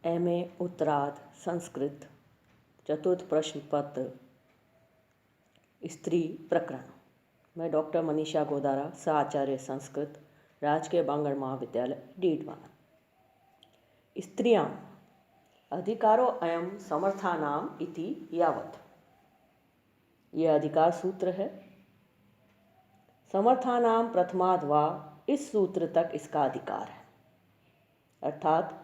MA उत्तरार्ध संस्कृत चतुर्थ प्रश्न पत्र स्त्री प्रकरण। मैं डॉक्टर मनीषा गोदारा, सह आचार्य संस्कृत, राजकीय बांगड़ महाविद्यालय, डीडवाना। स्त्रियां अधिकारो अयम समर्थानाम इति यावत्, यह अधिकार सूत्र है। समर्थानाम प्रथमाद् वा, इस सूत्र तक इसका अधिकार है, अर्थात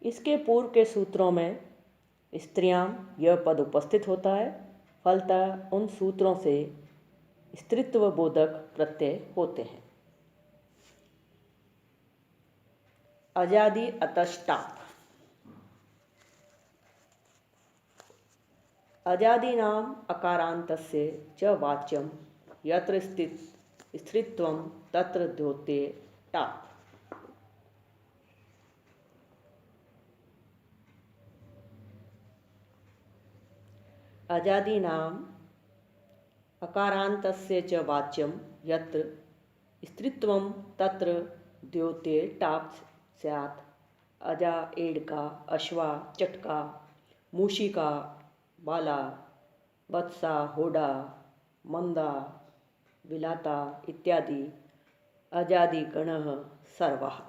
इसके पूर्व के सूत्रों में स्त्रियां यह पद उपस्थित होता है। फलतः उन सूत्रों से स्त्रीत्व बोधक प्रत्यय होते हैं। अजादि अतश्टाप। अजादीनाम अकारान्तस्य च वाच्यम यत्र स्त्रीत्वं तत्र द्योत्ये टाप। अजादीनाम अकारान्तस्य च वाच्यम यत्र स्त्रीत्वं तत्र द्योत्ये टाप स्यात्। अजा एडका, अश्वा, चटका, मूषिका, बाला, वत्सा, होडा, मंदा, विलाता इत्यादि अजादि गणः सर्वः।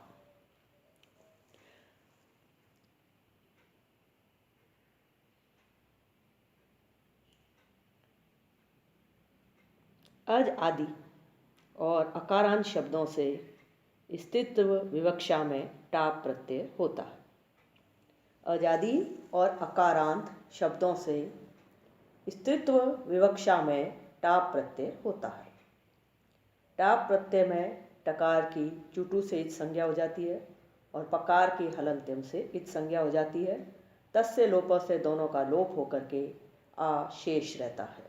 अज आदि और अकारांत शब्दों से स्त्रीत्व विवक्षा में टाप प्रत्यय होता है। अजादि और अकारांत शब्दों से स्त्रीत्व विवक्षा में टाप प्रत्यय होता है। टाप प्रत्यय में टकार की चुटू से इत संज्ञा हो जाती है और पकार की हलंत्यम से इत संज्ञा हो जाती है। तस्य लोप से दोनों का लोप होकर के आ शेष रहता है।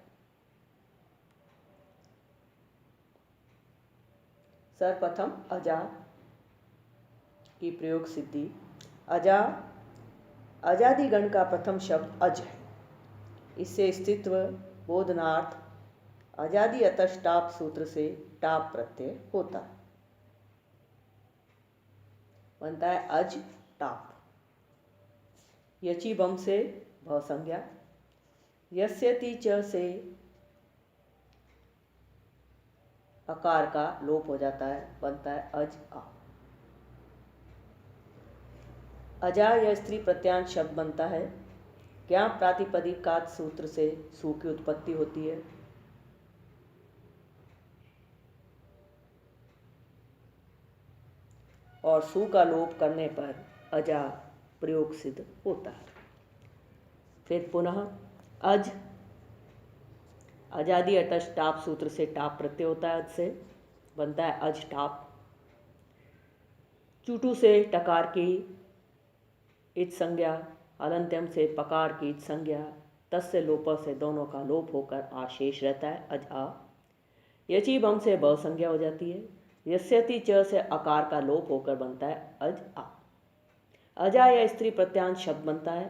सर्वप्रथम अजा की प्रयोग सिद्धि। अजा अजादि गण का प्रथम शब्द अज है। इससे स्त्रीत्व बोधनार्थ अजादि अतः टाप सूत्र से टाप प्रत्यय होता है, बनता है अज टाप। यची बम से भ संज्ञा, यस्यति च से अकार का लोप हो जाता है, बनता है अज आ। अजा यह स्त्री प्रत्यांत शब्द बनता है। क्या प्रातिपदिकात सूत्र से सु की उत्पत्ति होती है। और सु का लोप करने पर अजा प्रयोग सिद्ध होता है। फिर पुनः अज अजादि अतः टाप सूत्र से टाप प्रत्यय होता है। अज से बनता है अज टाप। चूटू से टकार की इत संज्ञा, हलंत्यम से पकार की इत संज्ञा, तस्य लोप से दोनों का लोप होकर आ शेष रहता है, अज आ। यची बम से ब संज्ञा हो जाती है। यस्यति च से अकार का लोप होकर बनता है अज आ। अजा या स्त्री प्रत्यांत शब्द बनता है।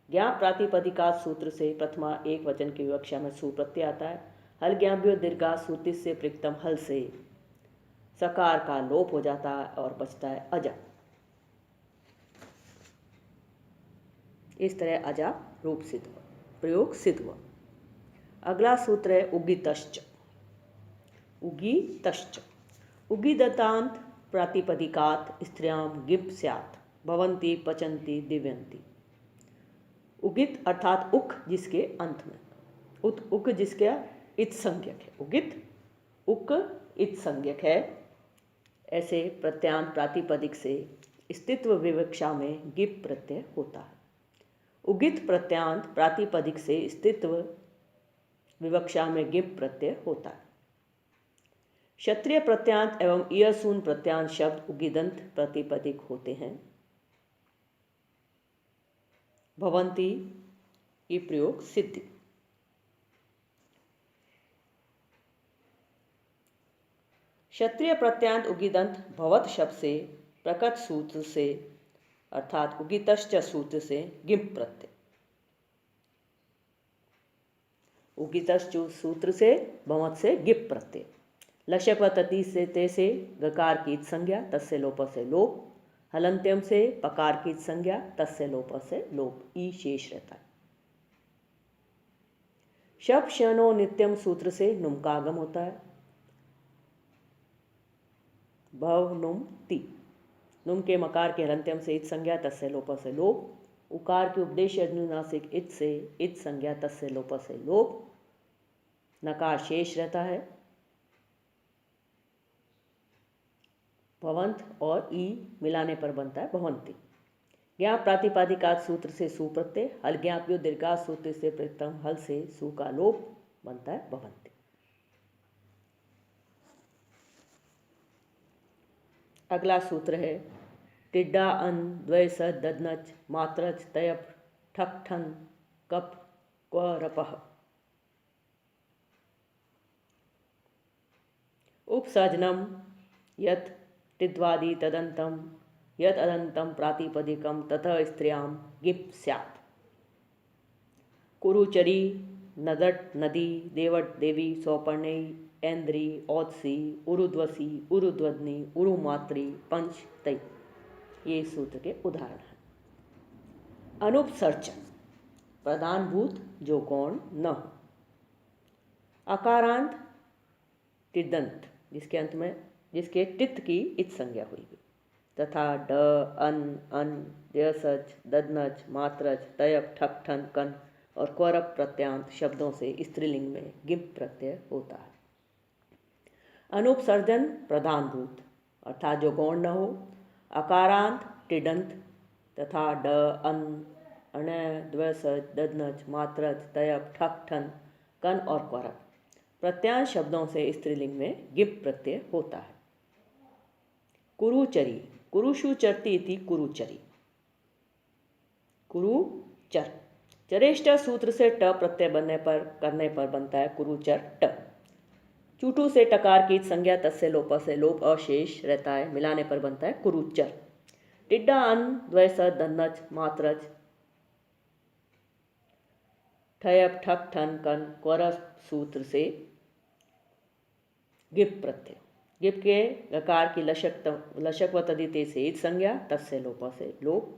ज्ञा प्रातिपदिका सूत्र से प्रथमा एक वचन की विवक्षा में सु प्रत्यय आता है। हल ज्ञाभ्यो दीर्घा सूतिस से प्रिक्तम हल से सकार का लोप हो जाता है और बचता है अजा। इस तरह अजा रूप सिद्ध हुआ, प्रयोग सिद्ध हुआ। अगला सूत्र है उगितश्च। उगितश्च उगिदतांत प्रातिपदिकात स्त्रियां गिप स्यात् भवन्ति पचन्ति दिव्यन्ति। उगित अर्थात उक जिसके अंत में, उक जिसके इत संज्ञक है। उगित उक इत संज्ञक है। ऐसे प्रत्यांत प्रातिपदिक से स्त्रीत्व विवक्षा में गिप प्रत्यय होता है। उगित प्रत्यांत प्रातिपदिक से स्त्रीत्व विवक्षा में गिप प्रत्यय होता है। क्षत्रिय प्रत्यांत एवं ईयसून प्रत्यांत शब्द उगिदंत प्रातिपदिक होते हैं। भवन्ति ये प्रयोग सिद्धि। क्षत्रिय प्रत्यांत उगिदंत भवत शब्द से प्रकट सूत्र से अर्थात उगितश्च सूत्र से गिप प्रत्यय। उगितश्च सूत्र से भवत से गिप प्रत्यय। लक्ष्य तति से ते से गकार की संज्ञा, तस्य लोप से लोप, हलंत्यम से पकार की संज्ञा तस्य लोप से लोप ई शेष रहता है। शप शनो नित्यम सूत्र से नुम का आगम होता है। भव नुम ति, नुम के मकार के हलंत्यम से इत संज्ञा तस्य लोप से लोप। उकार के उपदेश अनुनासिक इत से इत संज्ञा तस्य लोप से लोप। नकार शेष रहता है। भवंत और ई मिलाने पर बनता है भवंती। ज्ञाप प्रातिपादिकात सूत्र से सु प्रत्यय, हल ज्ञाप्यो दीर्घा सूत्र से प्रथम हल से सु का लोप बनता है भवंती। अगला सूत्र है टिड्डा अन द्वय स ददनच मात्रच तयप ठक ठन कप क्व रपः। उपसर्जनम यत् टिद्वादि तदंतम यत् अदंतम प्रातिपदिकम ततः स्त्रियां गिप स्यात्। कुरुचरी नदट नदी देवट देवी सौपर्णेयी ऐन्द्री औत्सी उरुद्वसी उरुद्वदनी उरुमात्री पंच तई, ये सूत्र के उदाहरण हैं। अनुपसर्जन प्रधानभूत जो गौण न हो। अकारांत टिदंत जिसके अंत में जिसके टित की इत संज्ञा हुई तथा ड अन द्यसच ददनच मात्रच तयप ठक ठन कन और क्वरप प्रत्यांत शब्दों से स्त्रीलिंग में गिप प्रत्यय होता है। अनुपसर्जन प्रधानभूत अर्थात जो गौण न हो। अकारांत टिडंत तथा ड अन अण द्वसच ददनच मात्रच तयप ठक ठन कन और क्वरप प्रत्यांत शब्दों से स्त्रीलिंग में गिप प्रत्यय होता है। कुरुचरी कुरुषु चरती इति कुरुचरी। कुरुचर चरेष्ट सूत्र से ट प्रत्यय करने पर बनता है कुरुचर ट। चूटू से टकार की संज्ञा तस्य लोप से लोप अशेष रहता है, मिलाने पर बनता है कुरुचर। टिड्डा अन द्वय स दन्नच मात्रच ठयप ठक ठन कन क्वर सूत्र से गिप प्रत्यय। गिप के गकार की लशक व तदिते से इत संज्ञा तस्य लोप से लोप।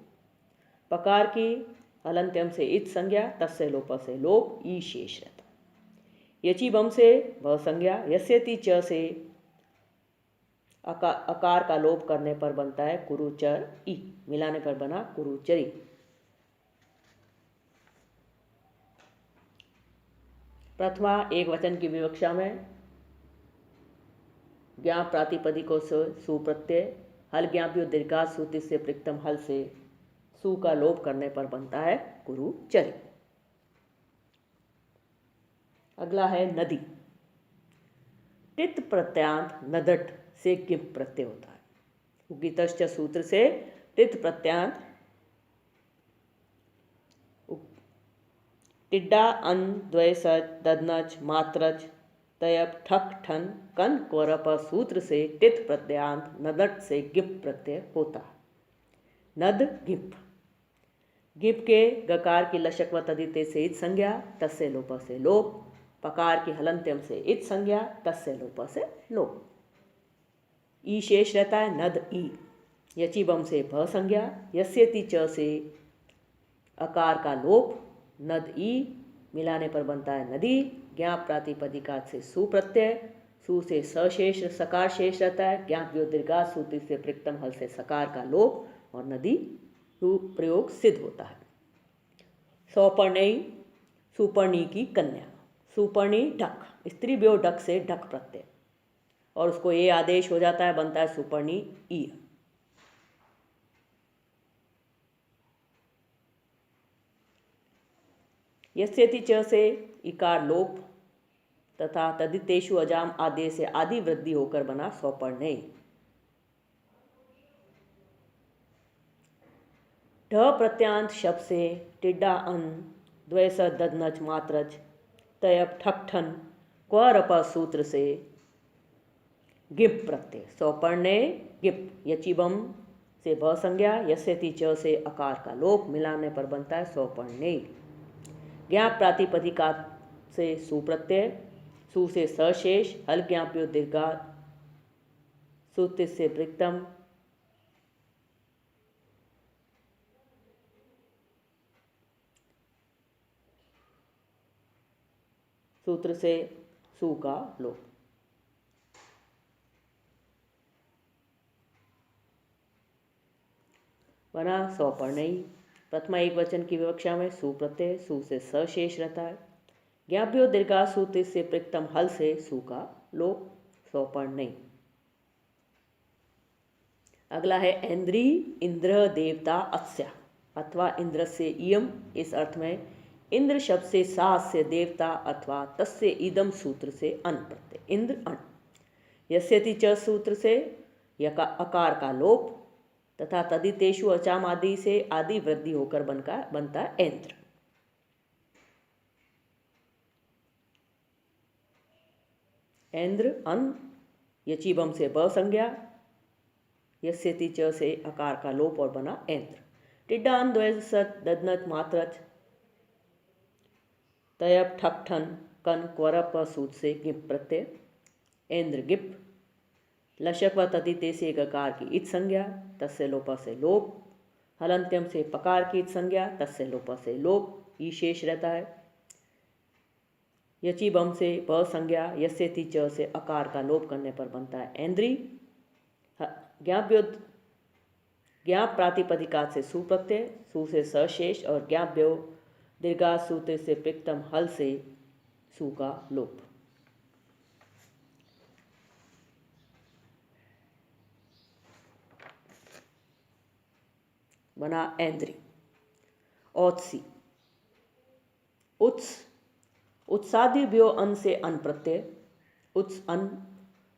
पकार की हलंत्यम से इत संज्ञा तस्य लोप से लोप ई शेष रहता। यची बम से भ संज्ञा यस्यति च से अकार का लोप करने पर बनता है कुरुचर ई, मिलाने पर बना कुरुचरी। प्रथमा एक वचन की विवक्षा में ज्ञाप प्रातिपदिकों से सुप्रत्यय हल ज्ञाप्यो दीर्घा सूत्र से प्रथम हल से सु का लोप करने पर बनता है कुरुचरी। अगला है नदी। टित प्रत्यांत नदट से गिप प्रत्यय होता है। उगितश्च सूत्र से टित प्रत्यांत टिड्डा अन द्वय सच ददनच मात्रच तयप ठक ठन कन क्वरप सूत्र से टित प्रत्यांत नदट से गिप प्रत्यय होता है। नद गिप गिप के गकार की लशक व तदिते से इत संज्ञा तस्य लोप से लोप। पकार की हलंत्यम से इत संज्ञा तस्य लोप से लोप। ई शेष रहता है नद ई। यची बम से भ संज्ञा यस्यति च से अकार का लोप नद ई, मिलाने पर बनता है नदी। ज्ञाप प्रातिपदिका से सु प्रत्यय सु से सशेष सकार शेष रहता है। ज्ञाप दीर्घा सूत्र से प्रथम हल से सकार का लोप और नदी प्रयोग सिद्ध होता है। सौपर्णेयी सुपर्णी की कन्या। सुपर्णी ढक स्त्री व्यो ढक से ढक प्रत्यय और उसको ये आदेश हो जाता है, बनता है सुपर्णी ई। यस्यति च से इकार लोप तथा तदितेषु अजाम आदेश से आदि वृद्धि होकर बना सौपर्णेय। ढ प्रत्यांत शब्द से टिड्डा अन द्वय स ददनच मात्रच तयप ठक ठन क्वरप सूत्र से गिप प्रत्यय। सौपर्णेय गिप। यचिबम से भ संज्ञा यस्यति च से अकार का लोप, मिलाने पर बनता है सौपर्णेय। ज्ञाप प्रातिपदिका से सुप्रत्यय सु से सशेष हल ज्ञाप्यो दीर्घा सूत्र से वृत्तम सूत्र से सु का लोप। बना सौपर्णयी। प्रथमा एक वचन की विवक्षा में सु प्रत्यय, सु से स शेष रहता है। ज्ञाप्यो दीर्घा सूत्र से प्रिक्तम हल से सु का लोप, सौपर्णयी। अगला है ऐन्द्री इंद्र देवता अस्या अथवा इंद्र से इयम। इस अर्थ में इंद्र शब्द से सास्य देवता अथवा तस्य इदम सूत्र से अन प्रत्यय, इंद्र अन। यस्यति च सूत्र से यका अकार का लोप तथा तदितेषु अचाम आदि से आदि वृद्धि होकर बनता है ऐन्द्र। ऐन्द्र अन, यचीबम से ब संज्ञा, यस्यति च से अकार का लोप और बना ऐन्द्र। टिड्डान द्वैत सत ददनत मात्रच तयप ठक ठन कन क्वरप सूत से गिप प्रत्यय, ऐन्द्र गिप। लशक व तदिते से गकार की इत संज्ञा, तस्य लोप से लोप। हलंत्यम से पकार की इत संज्ञा, तस्य लोप से लोप, ई शेष रहता है। यची बम से ब संज्ञा, यस्य ति च से अकार का लोप करने पर बनता है ऐन्द्री। ज्ञाप प्रातिपदिका से सु प्रत्यय, सु से स शेष और ज्ञाप्यो दीर्घा सूत्र से पिक्तम हल से सु का लोप। बना ऐन्द्री। औत्सी। उत्स, उत्सादिभ्यो अन से अन प्रत्यय, उत्स अन।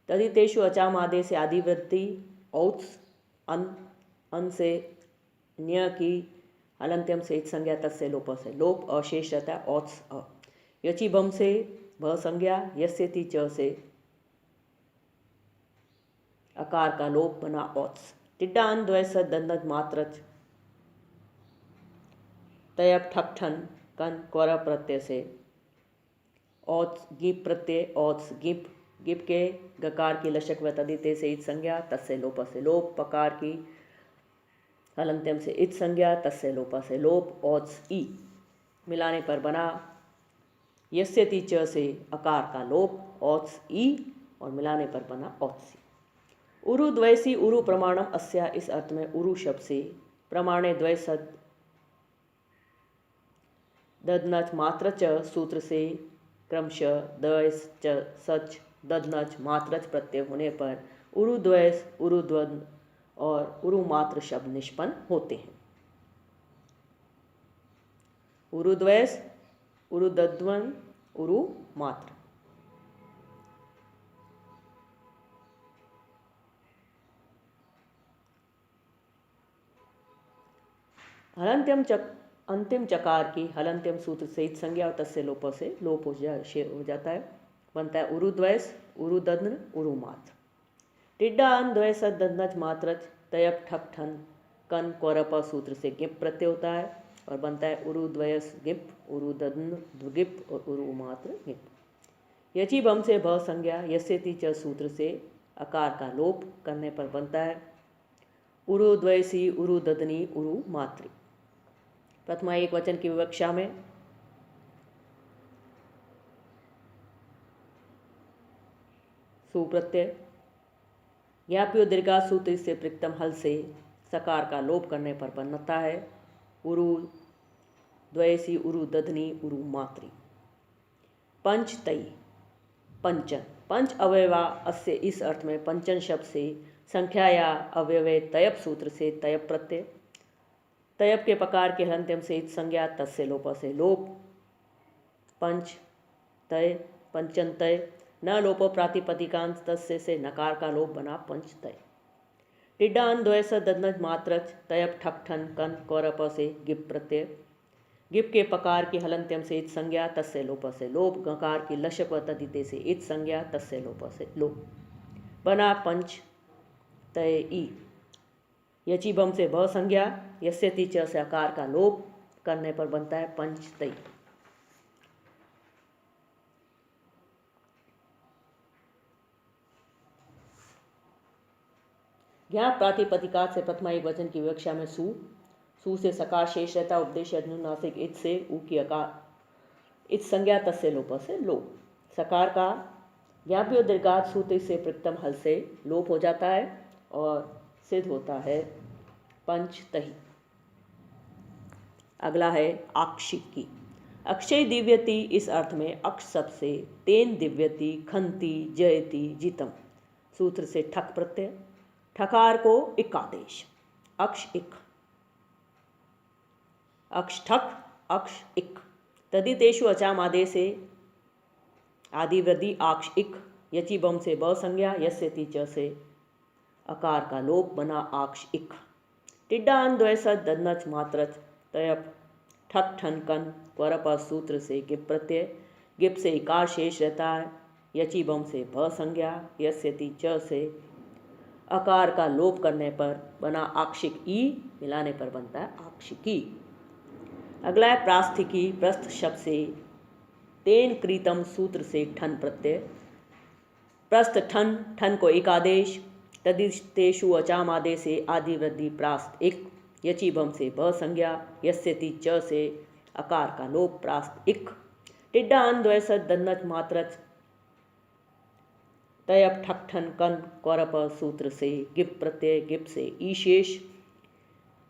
तदितेषु अचाम आदे से आदि वृद्धि, औत्स अन। अन से न्य की हलंत्यम से इत संज्ञा, तस्य लोप से लोप, अशेष रहता है औत्स अ। यची बम से भ संज्ञा, यस्य ति च से अकार का लोप बना औत्स। टिड्डान द्वैस दंदत मात्रच तयप ठक ठन कन क्वर प्रत्यय से औत्स गिप प्रत्यय, औत्स गिप। गिप के गकार की लशक व तदिते से इत संज्ञा, तस्य लोप से लोप। पकार की हलंत्यम से इत संज्ञा, तस्य लोप से लोप, औत्स ई। मिलाने पर बना यस्य ति च से अकार का लोप, औत्स ई, और मिलाने पर बना औत्सी। उरु द्वैसी उरु प्रमाणम अस्या। इस अर्थ में उरु शब्द से प्रमाणे द्वैसद ददनच मात्र च सूत्र से क्रमशः द्वैस च सच ददनच मात्रच प्रत्यय होने पर उरुद्वैस उरुद्वंद और उरुमात्र शब्द निष्पन्न होते हैं। उरुद्वैस उरुदद्वन उरुमात्र। हलंत्यम अंतिम चकार की हलंत्यम सूत्र से इत संज्ञा और तस्य लोप से लोप हो जाता है, बनता है उरुद्वैस उरुदद्न उरुमात्र। टिड्डा अन द्वैस दंदच मात्रच तयप ठक ठन कन क्वरप सूत्र से गिप प्रत्यय होता है और बनता है उरुद्वयस गिप उरुदद्न द्विगिप और उरुमात्र गिप। यची बम से भ संज्ञा, यस्य ति च सूत्र से अकार का लोप करने पर बनता है उरुद्वयसी उरुददनी उरुमात्री। प्रथमा एक वचन की विवक्षा में सु प्रत्यय, ज्ञाप्यो दीर्घा सूत्र से प्रिक्तम हल से सकार का लोप करने पर बनता है उरु द्वयसी उरु दधनी उरु मात्री। पंच तई पंचन, पंच अवयवा अस्य। इस अर्थ में पंचन शब्द से संख्या या अवयवे तयप सूत्र से तयप प्रत्यय, तयप के पकार के हलंत्यम से इत संज्ञा, तस्य लोप से लोप। पंच तय पंचन तय, न लोपो प्रातिपदिकांत तस्य से नकार का लोप बना पंच तय। टिड्डान द्वैस ददनज मात्रच तयप ठक ठन कन कौरप से गिप प्रत्यय, गिप के पकार की हलंत्यम से इत संज्ञा, तस्य लोप से लोप। गकार की लशक व तदिते से इत संज्ञा, तस्य लोप से लोप, बना पंच तय ई। यची बम से भ संज्ञा, यस्य ति च से आकार का लोप करने पर बनता है पंच तई। ज्ञाप प्रातिपदिका से प्रथमा एक वचन की विवक्षा में सु, सु से सकार शेष रहता है। उपदेश अनुनासिक इत से उ की अकार, इत संज्ञा तस्य लोप से लोप। सकार का ज्ञाप्यो दीर्घात सूत्र से प्रथम हल से लोप हो जाता है और सिद्ध होता है पंचतही। अगला है आक्षिकी। अक्षय दिव्यति इस अर्थ में अक्ष शब्द से तेन दिव्यति खंति जयति जितम सूत्र से ठक प्रत्यय, ठकार को इक आदेश, अक्ष इक, अक्ष ठक अक्ष इक, तदितेषु अचाम आदेश से आदिवृद्धि आक्ष इक, यचि बम से ब संज्ञा, यस्य ति च से अकार का लोप बना आक्ष इक। टिड्डा अन द्वय सद दनच मात्रच तयप ठक ठन कन क्वरप सूत्र से गिप प्रत्यय, गिप से इकार शेष रहता है, यचि बम से भ संज्ञा, यस्य ति च से अकार का लोप करने पर बना आक्षिक ई, मिलाने पर बनता है आक्षिकी। अगला है प्रास्थिकी। प्रस्थ शब्द से तेन कृतम सूत्र से ठन प्रत्यय, प्रस्थ ठन, ठन को एक आदेश, तदितेषु अचाम आदेश से आदिवृद्धि प्रास्त एक, यचि बम से ब संज्ञा, यस्य ति च से अकार का लोप प्रास्त इक। टिड्डा अन द्वय सद दन्नच मात्रच तयप ठक ठन कन क्वरप सूत्र से गिप प्रत्यय, गिप से ई शेष,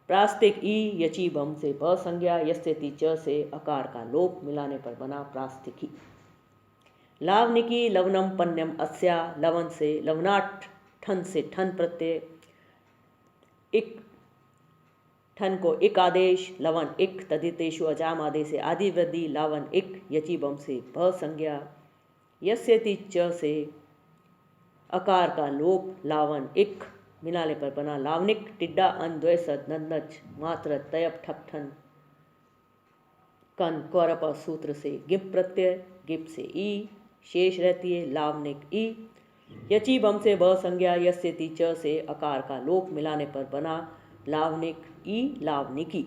प्रास्तिक ई, यचि बम से ब संज्ञा, यस्य ति च से अकार का लोप, मिलाने पर बना प्रास्तिकी। लावनिकी। लवनम पन्यम अस्या, लवन से लवनाट, ठन से ठन प्रत्यय, इक, ठन को इक आदेश, लवन इक, तदितेषु अजाम आदेश से आदिवृद्धि लावन इक, यचि बम से भ संज्ञा, यस्य ति च से अकार का लोप, लावन इक, मिलाने पर बना लावनिक। टिड्डा अन द्वय सद नन्नच मात्र तयप ठक ठन कन क्वरप सूत्र से गिप प्रत्यय, गिप से ई शेष रहती है, लावनिक ई, यचि बम से ब संज्ञा, यस्य ति च से अकार का लोप, मिलाने पर बना लावनिक ई, लावनिकी।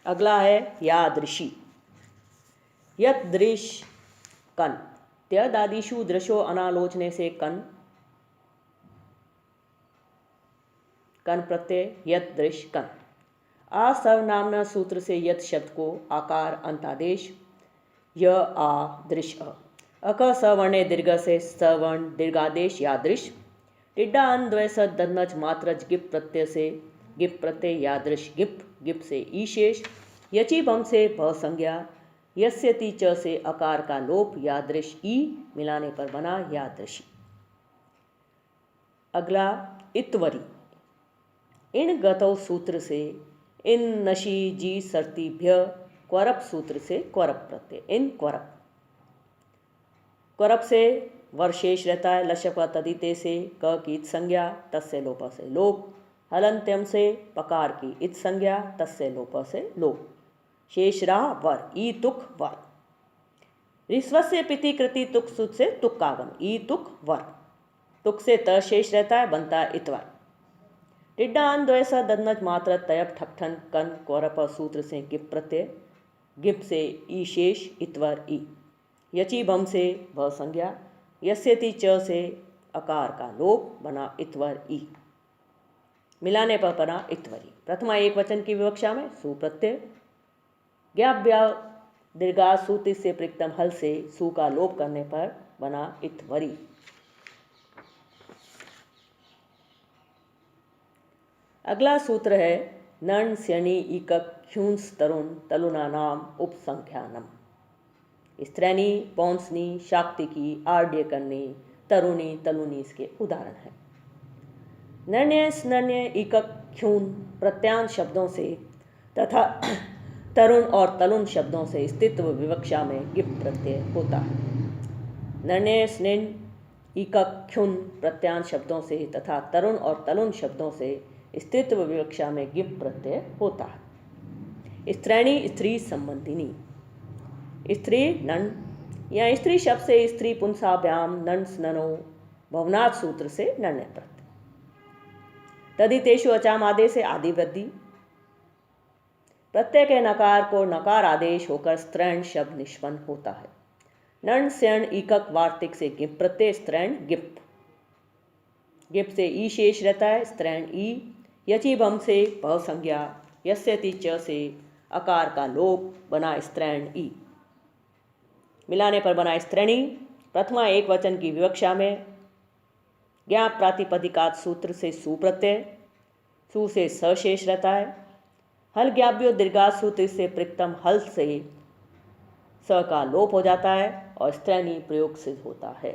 अगला है यादृशी। यत दृश कन, त्यदादिषु दृशो अनालोचने से कन, कन प्रत्यय, यत दृश कन। आ सर्वनामना सूत्र से यत शब्द को आकार अंतादेश, य आ दृश अ, अक सवर्णे दीर्घ से सवर्ण दीर्घादेश यादृश। टिड्डा अन द्वय सद दन्नच मात्रच गिप प्रत्यय से गिप प्रत्यय, यादृश गिप, गिप से ई शेष, यचि बम से भ संज्ञा, यस्य ति च से अकार का लोप, यादृश ई, मिलाने पर बना यादृशी। अगला इत्वरी। इन गतौ सूत्र से इन नशी जी सर्तिभ्य, क्वरप सूत्र से क्वरप प्रत्यय, इन क्वरप, क्वरप से वर्शेष रहता है, लशक व तदिते से क की इत संज्ञा, तस्य लोप से लोप, हलंत्यम से पकार की इत संज्ञा, तस्य लोप से लोप, शेष रहा वर, ई तुक वर। ऋस्व से पिति कृति तुक सुत से तुक कागम, ई तुक वर, तुक से त शेष रहता है, बनता है इतवर। टिड्डा अन द्वय स दन्नच मात्र तयप ठकठन कन क्वरप सूत्र से गिप प्रत्यय, गिप से ई शेष, इतवर ई, यचि बम से भ संज्ञा, यस्य ति च से अकार का लोप, बना इतवर ई, मिलाने पर बना इतवरी। प्रथमा एक वचन की विवक्षा में सुप्रत्यय, ज्ञाव्या दीर्घा सूत्र से प्रथम हल से सु का लोप करने पर बना इतवरी। अगला सूत्र है नण स्यणि इकक ख्यूंस तरुण तलुना नाम उपसंख्यानम। स्त्रैनी, पौंसनी, शाक्तिकी, आर्ड्यकन्नी, तरुणी, तलुनी इसके उदाहरण हैं। नण्य, स्नन्य, इकक, ख्यून प्रत्यांश शब्दों से तथा तरुण और तलुन शब्दों से स्थित्व विवक्षा में गिप प्रत्यय होता है। नण्य, स्निन, इकक, ख्युन प्रत्यांश शब्दों से तथा तरुण और तलुन शब्दों से स्थित्व विवक्षा में गिप प्रत्यय होता है। स्त्रैणी, स्त्री संबंधिनी, स्त्री नन या स्त्री शब्द से स्त्री पुंसाभ्याम नन स्ननो भवनाथ सूत्र से नण्य प्रत्यय। तदितेषु अचाम आदेश से आदिवृद्धि, प्रत्यय के नकार को नकार आदेश होकर स्त्रैण शब्द निष्पन्न होता है। नण स्यण ईकक वार्तिक से गिप प्रत्यय स्त्रैण गिप। गिप से ई शेष रहता है, स्त्रैण ई। यची बम से भ संज्ञा, यस्यति च से अकार का लोप बना स्त्रैण ई। मिलाने पर बना स्त्रैणी। प्रथमा एक वचन की विवक्षा में ज्ञाप प्रातिपदिकात सूत्र से सु प्रत्यय, सु से स शेष रहता है। हल ज्ञाव्यो दीर्घात सूत्र से प्रिक्तम हल से स का लोप हो जाता है और स्त्रैणी प्रयोग सिद्ध होता है।